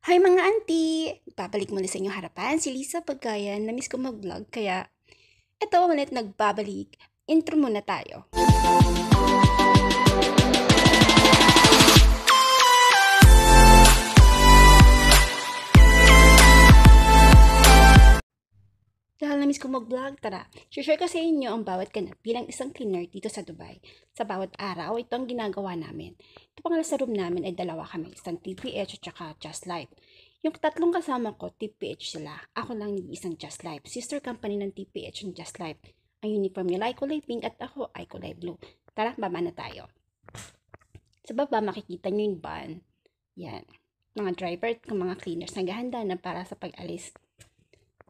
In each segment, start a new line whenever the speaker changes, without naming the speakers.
Hi mga auntie! Babalik muli sa inyong harapan si Lisa Pagkayan. Na-miss ko mag-vlog kaya eto ulit nagbabalik. Intro muna tayo. Dahil na-miss ko mag-vlog, tara, share ko sa inyo ang bawat ganap bilang isang cleaner dito sa Dubai. Sa bawat araw, ito ang ginagawa namin. Ito pang sa room namin ay dalawa kami, isang TPH at saka Just Life. Yung tatlong kasama ko, TPH sila. Ako lang yung isang Just Life. Sister company ng TPH and Just Life. Ang uniform nila ay kulay pink at ako ay kulay blue. Tara, baba na tayo. Sa baba, makikita nyo yung van. Yan. Mga driver at mga cleaners naghahanda na para sa pag-alis.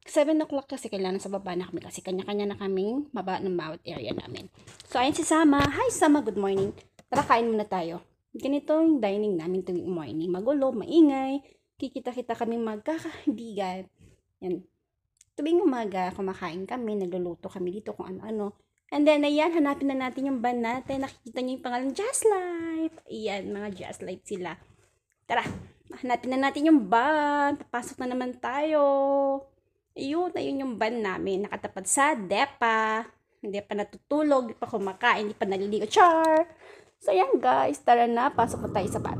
7 o'clock kasi kailangan sa baba na kami kasi kanya-kanya na kaming baba ng bawat area namin. So, ayun si Sama. Hi, Sama. Good morning. Tara, kain muna tayo. Ganito yung dining namin tuwing morning. Magulo, maingay. Kikita-kita kaming magkakaibigan. Yan. Tuwing umaga, kumakain kami, nagluluto kami dito kung ano-ano. And then, ayan, hanapin na natin yung van natin. Nakikita niyo yung pangalan, Just Life. Ayan, mga Just Life sila. Tara, hanapin na natin yung van. Papasok na naman tayo. Ayun yung van namin. Nakatapat sa depa. Hindi pa natutulog, hindi pa kumakain, hindi pa naliligo. Char! So, ayan guys. Tara na, pasok na tayo sa van.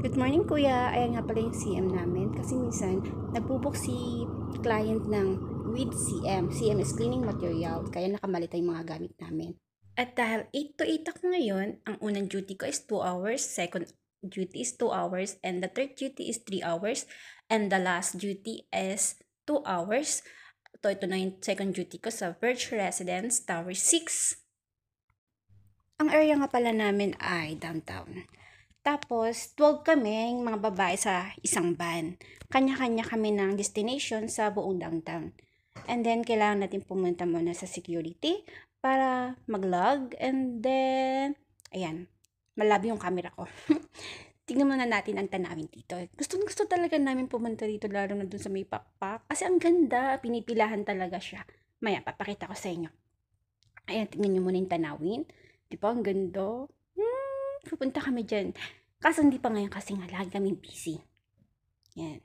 Good morning kuya. Ayan nga pala yung CM namin. Kasi minsan, nagbubok si client ng with CM. CM is cleaning material. Kaya nakamalit yung mga gamit namin. At dahil 8 to 8 ako ngayon, ang unang duty ko is 2 hours. Second duty is 2 hours. And the third duty is 3 hours. And the last duty is 2 hours. Ito na yung second duty ko sa Verge Residence, Tower 6. Ang area nga pala namin ay downtown. Tapos, 12 kami, mga babae sa isang van. Kanya-kanya kami ng destination sa buong downtown. And then, kailangan natin pumunta muna sa security para mag-log. And then, ayan, malabi yung camera ko. Tingnan muna natin ang tanawin dito. Gusto talaga namin pumunta dito, lalo na dun sa may pakpak. Kasi ang ganda, pinipilahan talaga siya. Maya, papakita ko sa inyo. Ayan, tingnan nyo muna yung tanawin. Di ba, ang ganda? Pupunta kami dyan. Kaso hindi pa ngayon kasi nga lagi kami busy. Yan.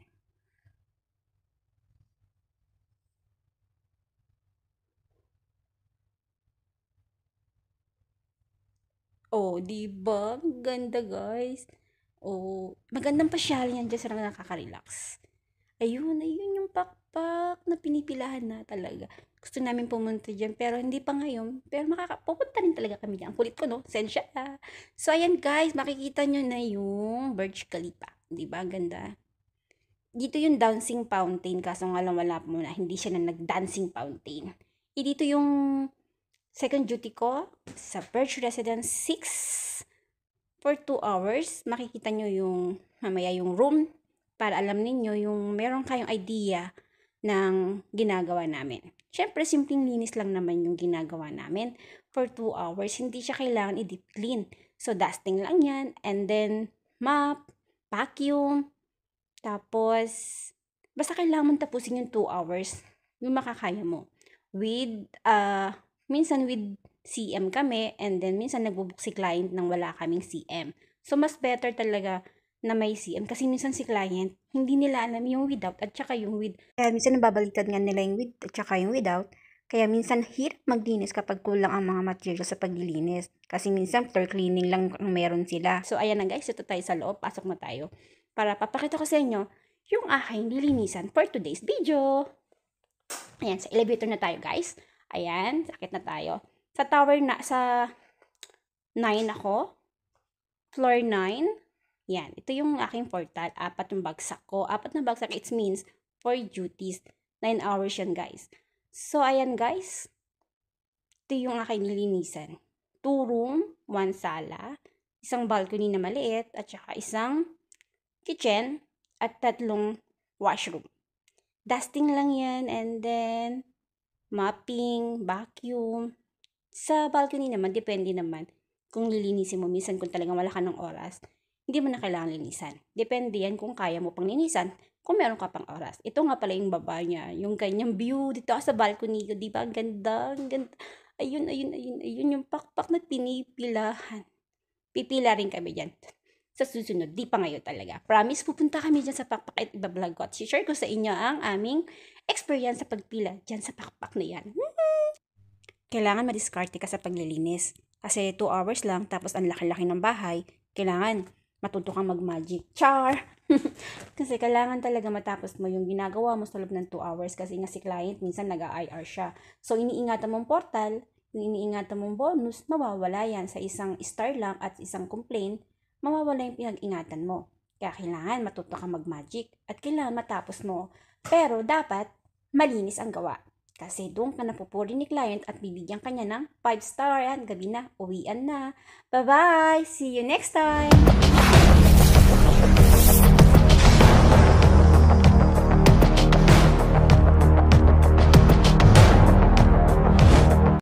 Oh, di ba? Ganda, guys. Oh, magandang pasyal yan dyan sa nakaka-relax. Ayun yung pakpak na pinipilahan na talaga. Gusto namin pumunta dyan, pero hindi pa ngayon. Pero pupunta rin talaga kami dyan. Ang kulit ko, no? Sensya. So, ayan guys, makikita nyo na yung Burj Khalifa. Di ba? Ganda. Dito yung dancing fountain, kaso nga lang wala muna. Hindi siya na nag-dancing fountain. Dito yung second duty ko sa Burj Residence 6 for 2 hours. Makikita nyo yung mamaya yung room para alam ninyo yung meron kayong idea ng ginagawa namin. Siyempre, simpleng linis lang naman yung ginagawa namin for 2 hours. Hindi siya kailangan i-deep clean. So, dusting lang yan. And then, mop, vacuum. Tapos, basta kailangan mong tapusin yung 2 hours. Yung makakaya mo. With, minsan with CM kami. And then, minsan nagbubuk si client nang wala kaming CM. So, mas better talaga na may CM. Kasi minsan si client, hindi nila alam yung without at saka yung with. Kaya minsan nababaliktad nga nila yung with at saka yung without. Kaya minsan hirap maglinis kapag kulang ang mga material sa paglilinis. Kasi minsan floor cleaning lang ang meron sila. So ayan na guys, ito tayo sa loob. Pasok na tayo. Para papakita ko sa inyo yung aking nilinisan for today's video. Ayan, sa elevator na tayo guys. Ayan, sakit na tayo. Sa tower na, sa 9 ako. Floor 9. Yan, ito yung aking portal. 4 yung bagsak ko. 4 na bagsak, it means 4 duties. 9 hours yan, guys. So, ayan, guys. Ito yung aking nilinisan. 2 room, 1 sala, isang balcony na maliit, at saka isang kitchen, at 3 washroom. Dusting lang yan, and then, mopping, vacuum. Sa balcony naman, depende naman kung lilinisin mo. Minsan kung talagang wala ka ng oras, hindi mo na kailangan linisan. Depende yan kung kaya mo pang linisan, kung meron ka pang oras. Ito nga pala yung baba niya, yung kanyang view dito sa balcony. Di ba? Ang ganda, ang ganda. Ayun, yung pakpak na pinipilahan. Pipila rin kami dyan. sa susunod. Di pa ngayon talaga. Promise, pupunta kami dyan sa pakpak at ibablog ko at share ko sa inyo ang aming experience sa pagpila dyan sa pakpak na yan. Kailangan madiskarte ka sa paglilinis. Kasi 2 hours lang, tapos ang laki-laki ng bahay, kailangan matuto kang mag-magic. Char! Kasi kailangan talaga matapos mo yung ginagawa mo sa loob ng 2 hours kasi nga si client minsan nag-IR siya. So, iniingatan mong portal, yung iniingatan mong bonus, mawawala yan sa isang star lang at isang complaint, mawawala yung pinag-ingatan mo. Kaya kailangan matuto kang mag-magic at kailangan matapos mo. Pero dapat malinis ang gawa. Kasi doon ka napupuri ni client at bibigyan kanya ng 5 star. Yan, gabi na, uwian na. Bye-bye! See you next time!